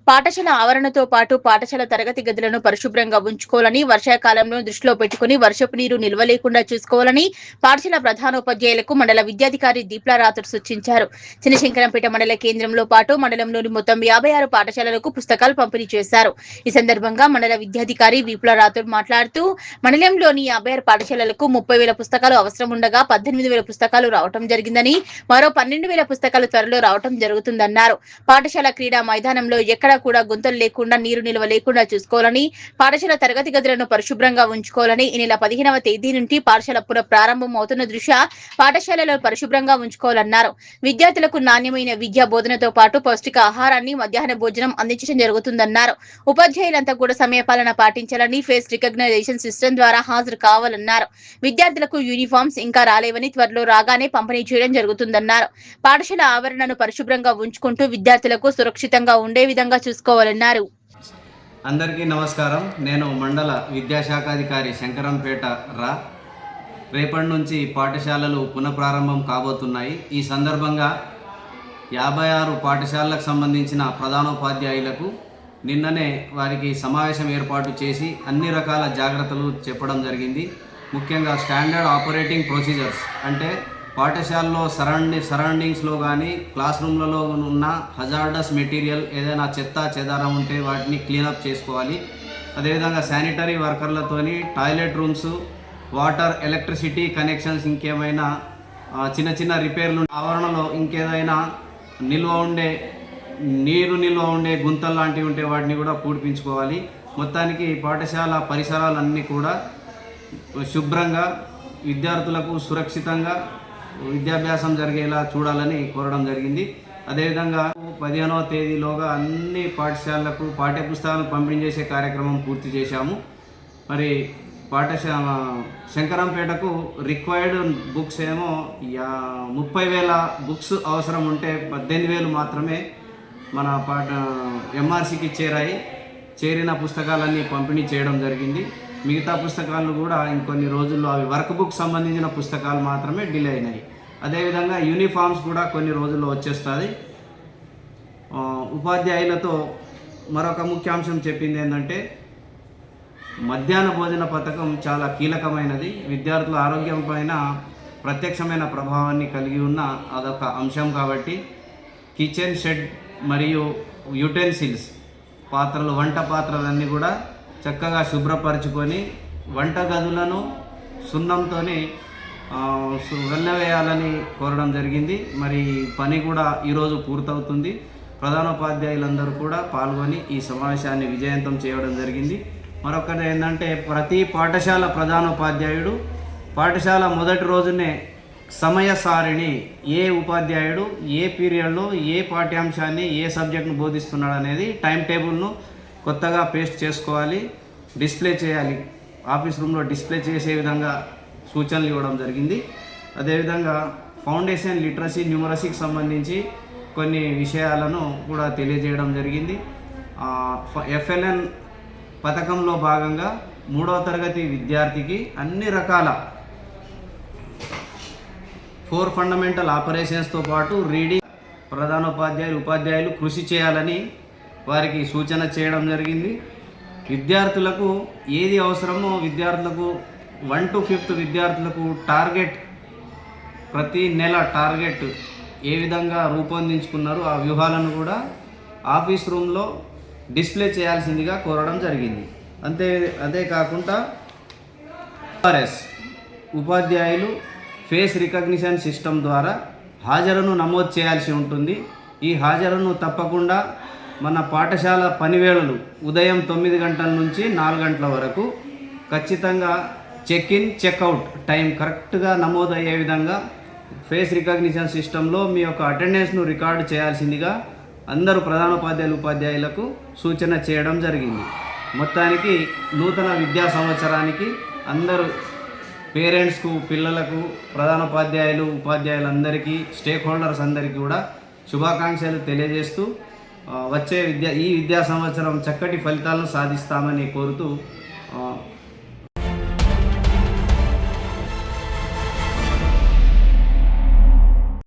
పాఠశాల ఆవరణతో పాటు పాఠశాల తరగతి గదులను పరిశుభ్రంగా ఉంచుకోవాలని, వర్షాకాలంలో దృష్టిలో పెట్టుకుని వర్షపు నీరు నిల్వ లేకుండా చూసుకోవాలని పాఠశాల ప్రధానోపాధ్యాయులకు మండల విద్యాధికారి దీప్లా రాథోడ్ సూచించారు. చినశంకరంపేట మండల కేంద్రంలో పాటు మండలంలోని మొత్తం 56 పాఠశాలలకు పుస్తకాలు పంపిణీ చేశారు. ఈ సందర్భంగా మండల విద్యాధికారి దీప్లా రాథోడ్ మాట్లాడుతూ, మండలంలోని 56 పాఠశాలలకు 30,000 పుస్తకాలు అవసరం ఉండగా 18,000 పుస్తకాలు రావటం జరిగిందని, మరో 12,000 పుస్తకాలు త్వరలో రావటం జరుగుతుందన్నారు. పాఠశాల క్రీడా మైదానంలో ఎక్కడా కూడా గుంతలు లేకుండా, నీరు నిల్వ లేకుండా చూసుకోవాలని, పాఠశాల తరగతి గదులను పరిశుభ్రంగా ఉంచుకోవాలని, ఈ నెల 15వ తేదీ నుండి పాఠశాల పునః ప్రారంభం అవుతున్న దృష్ట్యా పాఠశాలలో పరిశుభ్రంగా ఉంచుకోవాలన్నారు. విద్యార్థులకు నాణ్యమైన విద్యా బోధనతో పాటు పౌష్టిక ఆహారాన్ని, మధ్యాహ్న భోజనం అందించడం జరుగుతుందన్నారు. ఉపాధ్యాయులంతా కూడా సమయపాలన పాటించాలని, ఫేస్ రికగ్నైజేషన్ సిస్టమ్ ద్వారా హాజరు కావాలన్నారు. విద్యార్థులకు యూనిఫామ్స్ ఇంకా రాలేవని, త్వరలో రాగానే పంపిణీ చేయడం జరుగుతుందన్నారు. పాఠశాల ఆవరణను పరిశుభ్రంగా ఉంచుకుంటూ విద్యార్థులకు సురక్షితంగా ఉండే విధంగా చూసుకోవాలన్నారు. అందరికీ నమస్కారం. నేను మండల విద్యాశాఖాధికారి శంకరంపేట రా. రేపటి నుంచి పాఠశాలలు పునఃప్రారంభం కాబోతున్నాయి. ఈ సందర్భంగా 56 పాఠశాలలకు సంబంధించిన ప్రధానోపాధ్యాయులకు నిన్ననే వారికి సమావేశం ఏర్పాటు చేసి అన్ని రకాల జాగ్రత్తలు చెప్పడం జరిగింది. ముఖ్యంగా స్టాండర్డ్ ఆపరేటింగ్ ప్రొసీజర్స్ అంటే పాఠశాలలో సరౌండింగ్స్లో కానీ క్లాస్ రూమ్లలో ఉన్న హజార్డస్ మెటీరియల్, ఏదైనా చెత్త చెదారం ఉంటే వాటిని క్లీనప్ చేసుకోవాలి. అదేవిధంగా శానిటరీ వర్కర్లతోని toilet rooms, water, electricity connections, ఇంకేమైనా చిన్న చిన్న రిపేర్లు, ఆవరణలో ఇంకేదైనా నీరు నిల్వ ఉండే గుంతలు లాంటివి ఉంటే వాటిని కూడా పూడిపించుకోవాలి. మొత్తానికి పాఠశాల పరిసరాలన్నీ కూడా శుభ్రంగా, విద్యార్థులకు సురక్షితంగా విద్యాభ్యాసం జరిగేలా చూడాలని కోరడం జరిగింది. అదేవిధంగా 15వ తేదీలోగా అన్ని పాఠశాలలకు పాఠ్యపుస్తకాలను పంపిణీ చేసే కార్యక్రమం పూర్తి చేశాము. మరి శంకరంపేటకు రిక్వైర్డ్ బుక్స్ ఏమో 30,000 బుక్స్ అవసరం ఉంటే 18,000 మాత్రమే మన ఎంఆర్సీకి చేరిన పుస్తకాలన్నీ పంపిణీ చేయడం జరిగింది. మిగతా పుస్తకాలు కూడా ఇంకొన్ని రోజుల్లో, అవి వర్క్ బుక్ సంబంధించిన పుస్తకాలు మాత్రమే డిలే అయినాయి. అదేవిధంగా యూనిఫామ్స్ కూడా కొన్ని రోజుల్లో వచ్చేస్తుంది. ఉపాధ్యాయులతో మరొక ముఖ్యాంశం చెప్పింది ఏంటంటే, మధ్యాహ్న భోజన పథకం చాలా కీలకమైనది. విద్యార్థుల ఆరోగ్యం పైన ప్రత్యక్షమైన ప్రభావాన్ని కలిగి ఉన్న అదొక అంశం కాబట్టి కిచెన్ షెడ్ మరియు యుటెన్సిల్స్, వంట పాత్రలన్నీ కూడా చక్కగా శుభ్రపరచుకొని వంట గదులను సున్నంతో వెళ్ళవేయాలని కోరడం జరిగింది. మరి పని కూడా ఈరోజు పూర్తవుతుంది. ప్రధానోపాధ్యాయులందరూ కూడా పాల్గొని ఈ సమావేశాన్ని విజయవంతం చేయడం జరిగింది. మరొకటి ఏంటంటే, ప్రతి పాఠశాల ప్రధానోపాధ్యాయుడు పాఠశాల మొదటి రోజునే సమయ సారిణి, ఏ ఉపాధ్యాయుడు ఏ పీరియడ్లో ఏ పాఠ్యాంశాన్ని ఏ సబ్జెక్టును బోధిస్తున్నాడు అనేది టైం టేబుల్ను కొత్తగా పేస్ట్ చేసుకోవాలి, డిస్ప్లే చేయాలి. ఆఫీస్ రూమ్లో డిస్ప్లే చేసే విధంగా సూచనలు ఇవ్వడం జరిగింది. అదేవిధంగా ఫౌండేషన్ లిటరసీ న్యూమరసీకి సంబంధించి కొన్ని విషయాలను కూడా తెలియజేయడం జరిగింది. FLN పథకంలో భాగంగా 3వ తరగతి విద్యార్థికి అన్ని రకాల 4 ఫండమెంటల్ ఆపరేషన్స్తో పాటు రీడింగ్ ఉపాధ్యాయులు కృషి చేయాలని వారికి సూచన చేయడం జరిగింది. విద్యార్థులకు ఏది అవసరమో విద్యార్థులకు 1 to 5th విద్యార్థులకు ప్రతి నెల టార్గెట్ ఏ విధంగా రూపొందించుకున్నారు, ఆ వ్యూహాలను కూడా ఆఫీస్ రూమ్లో డిస్ప్లే చేయాల్సిందిగా కోరడం జరిగింది. అదే కాకుండా ఉపాధ్యాయులు ఫేస్ రికగ్నిషన్ సిస్టమ్ ద్వారా హాజరును నమోదు చేయాల్సి ఉంటుంది. ఈ హాజరును తప్పకుండా మన పాఠశాల పనివేళలు ఉదయం 9 గంటల నుంచి 4 గంటల వరకు ఖచ్చితంగా చెక్-ఇన్ చెక్అవుట్ టైం కరెక్ట్గా నమోదు అయ్యే విధంగా ఫేస్ రికగ్నిషన్ సిస్టంలో మీ యొక్క అటెండెన్స్ను రికార్డు చేయాల్సిందిగా అందరూ ఉపాధ్యాయులకు సూచన చేయడం జరిగింది. మొత్తానికి నూతన విద్యా సంవత్సరానికి అందరూ పేరెంట్స్కు, పిల్లలకు, ఉపాధ్యాయులందరికీ, స్టేక్ హోల్డర్స్ అందరికీ కూడా శుభాకాంక్షలు తెలియజేస్తూ ఈ విద్యా సంవత్సరం చక్కటి ఫలితాలను సాధిస్తామని కోరుతూ